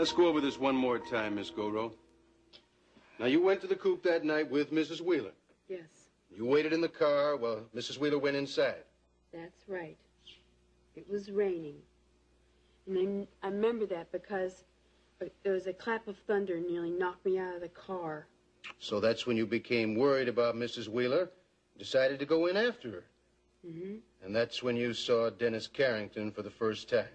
Let's go over this one more time, Miss Goro. Now, you went to the coop that night with Mrs. Wheeler. Yes. You waited in the car while Mrs. Wheeler went inside. That's right. It was raining. And I remember that because there was a clap of thunder and nearly knocked me out of the car. So that's when you became worried about Mrs. Wheeler, decided to go in after her. Mm-hmm. And that's when you saw Dennis Carrington for the first time.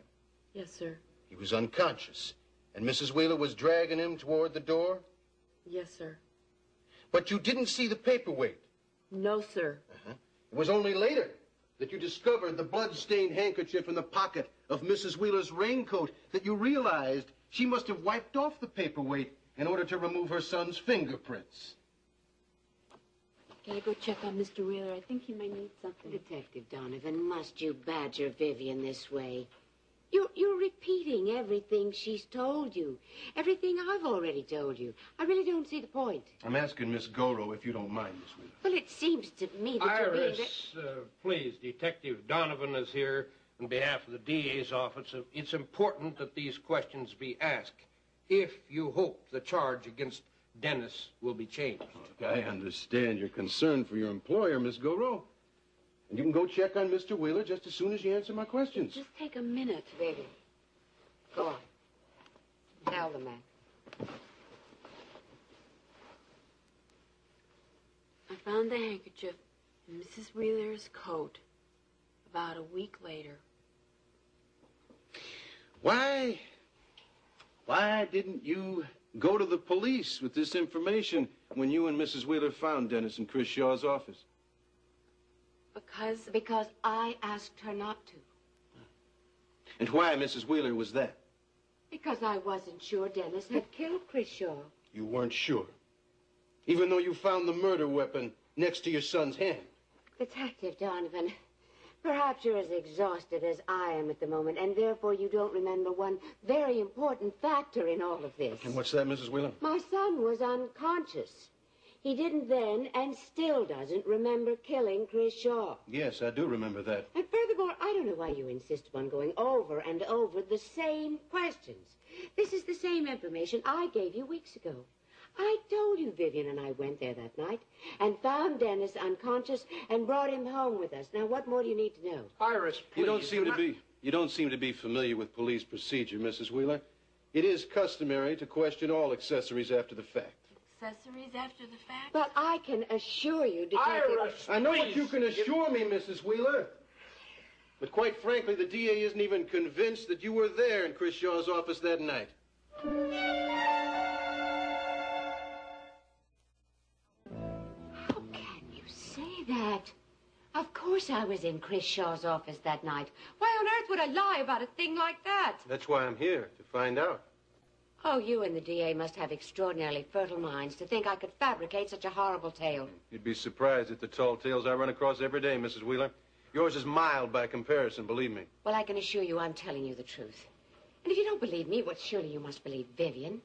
Yes, sir. He was unconscious, and Mrs. Wheeler was dragging him toward the door? Yes, sir. But you didn't see the paperweight? No, sir. It was only later that you discovered the blood-stained handkerchief in the pocket of Mrs. Wheeler's raincoat that you realized she must have wiped off the paperweight in order to remove her son's fingerprints. Can I go check on Mr. Wheeler? I think he may need something. Detective Donovan, must you badger Vivian this way? You're repeating everything she's told you. Everything I've already told you. I really don't see the point. I'm asking Miss Goro if you don't mind, Miss Wheeler. Well, it seems to me that you're being... Iris, please, Detective Donovan is here on behalf of the DA's office. It's important that these questions be asked if you hope the charge against Dennis will be changed. Look, I understand your concern for your employer, Miss Goro. And you can go check on Mr. Wheeler just as soon as you answer my questions. Just take a minute, Vivian. Go on. Tell the man. I found the handkerchief in Mrs. Wheeler's coat about a week later. Why didn't you go to the police with this information when you and Mrs. Wheeler found Dennis in Chris Shaw's office? Because I asked her not to. And why, Mrs. Wheeler, was that? Because I wasn't sure Dennis had killed Chris Shaw. You weren't sure, even though you found the murder weapon next to your son's hand. Detective Donovan, perhaps you're as exhausted as I am at the moment, and therefore you don't remember one very important factor in all of this. And what's that, Mrs. Wheeler? My son was unconscious. He didn't then, and still doesn't, remember killing Chris Shaw. Yes, I do remember that. And furthermore, I don't know why you insist upon going over and over the same questions. This is the same information I gave you weeks ago. I told you Vivian and I went there that night and found Dennis unconscious and brought him home with us. Now, what more do you need to know? Iris, please. You don't seem to be familiar with police procedure, Mrs. Wheeler. It is customary to question all accessories after the fact. Accessories after the fact? But I can assure you, Detective... Iris, I know please. what you can assure me, Mrs. Wheeler. But quite frankly, the DA isn't even convinced that you were there in Chris Shaw's office that night. How can you say that? Of course I was in Chris Shaw's office that night. Why on earth would I lie about a thing like that? That's why I'm here, to find out. Oh, you and the DA must have extraordinarily fertile minds to think I could fabricate such a horrible tale. You'd be surprised at the tall tales I run across every day, Mrs. Wheeler. Yours is mild by comparison, believe me. Well, I can assure you I'm telling you the truth. And if you don't believe me, well, surely you must believe Vivian.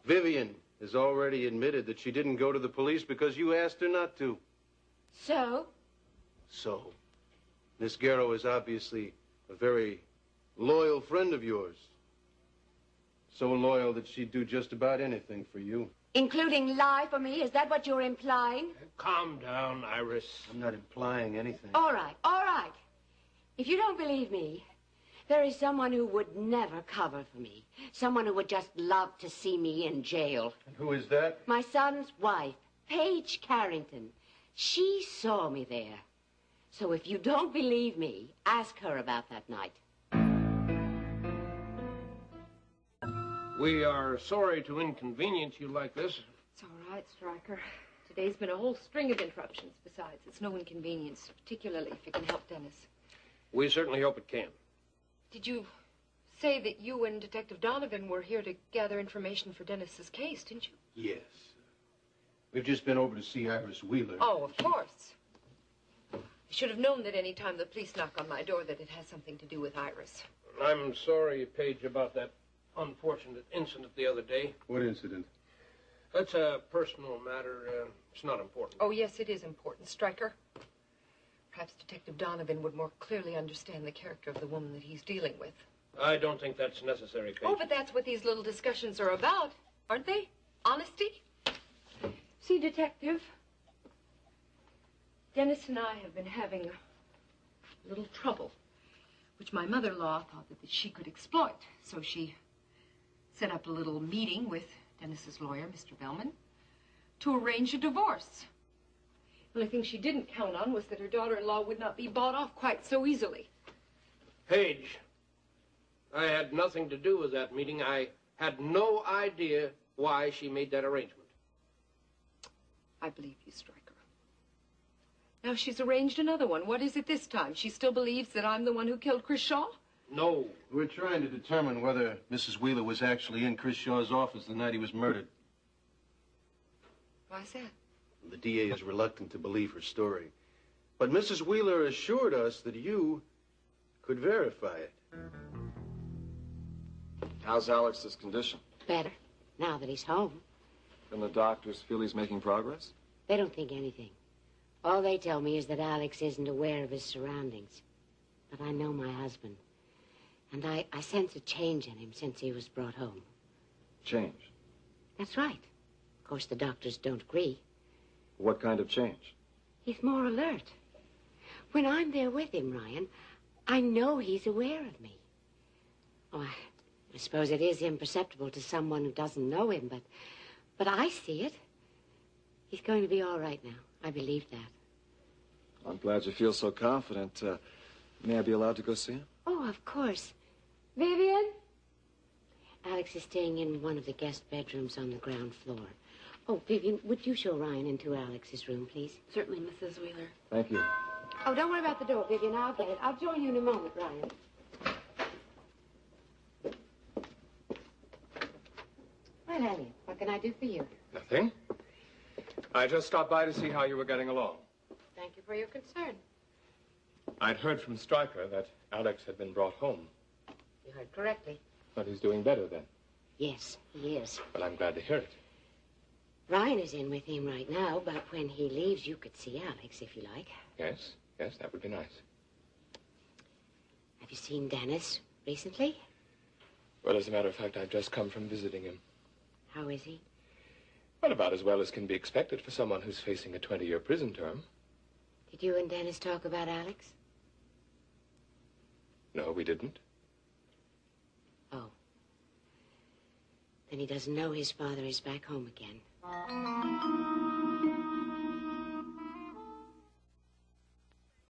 Vivian has already admitted that she didn't go to the police because you asked her not to. So? So, Miss Garrow is obviously a very loyal friend of yours. So loyal that she'd do just about anything for you. Including lie for me? Is that what you're implying? Calm down, Iris. I'm not implying anything. All right, all right. If you don't believe me, there is someone who would never cover for me. Someone who would just love to see me in jail. And who is that? My son's wife, Paige Carrington. She saw me there. So if you don't believe me, ask her about that night. We are sorry to inconvenience you like this. It's all right, Stryker. Today's been a whole string of interruptions. Besides, it's no inconvenience, particularly if it can help Dennis. We certainly hope it can. Did you say that you and Detective Donovan were here to gather information for Dennis's case, didn't you? Yes. We've just been over to see Iris Wheeler. Oh, of course. I should have known that any time the police knock on my door that it has something to do with Iris. I'm sorry, Paige, about that unfortunate incident the other day. What incident? That's a personal matter. It's not important. Oh, yes, it is important, Stryker. Perhaps Detective Donovan would more clearly understand the character of the woman that he's dealing with. I don't think that's necessary, Paige. Oh, but that's what these little discussions are about, aren't they? Honesty? See, Detective, Dennis and I have been having a little trouble, which my mother-in-law thought that she could exploit. So she set up a little meeting with Dennis's lawyer, Mr. Bellman, to arrange a divorce. The only thing she didn't count on was that her daughter-in-law would not be bought off quite so easily. Paige, I had nothing to do with that meeting. I had no idea why she made that arrangement. I believe you, Stryker. Now she's arranged another one. What is it this time? She still believes that I'm the one who killed Chris Shaw? No. We're trying to determine whether Mrs. Wheeler was actually in Chris Shaw's office the night he was murdered. Why's that? The DA is reluctant to believe her story. But Mrs. Wheeler assured us that you could verify it. How's Alex's condition? Better, now that he's home. And the doctors feel he's making progress? They don't think anything. All they tell me is that Alex isn't aware of his surroundings. But I know my husband. And I sense a change in him since he was brought home. Change? That's right. Of course, the doctors don't agree. What kind of change? He's more alert. When I'm there with him, Ryan, I know he's aware of me. Oh, I suppose it is imperceptible to someone who doesn't know him, but I see it. He's going to be all right now. I believe that. I'm glad you feel so confident. May I be allowed to go see him? Oh, of course. Vivian? Alex is staying in one of the guest bedrooms on the ground floor. Oh, Vivian, would you show Ryan into Alex's room, please? Certainly, Mrs. Wheeler. Thank you. Oh, don't worry about the door, Vivian. I'll get it. I'll join you in a moment, Ryan. Well, Elliot, what can I do for you? Nothing. I just stopped by to see how you were getting along. Thank you for your concern. I'd heard from Stryker that Alex had been brought home. You heard correctly. But he's doing better then. Yes, he is. Well, I'm glad to hear it. Ryan is in with him right now, but when he leaves, you could see Alex, if you like. Yes, that would be nice. Have you seen Dennis recently? Well, as a matter of fact, I've just come from visiting him. How is he? Well, about as well as can be expected for someone who's facing a 20-year prison term. Did you and Dennis talk about Alex? No, we didn't. Oh. Then he doesn't know his father is back home again.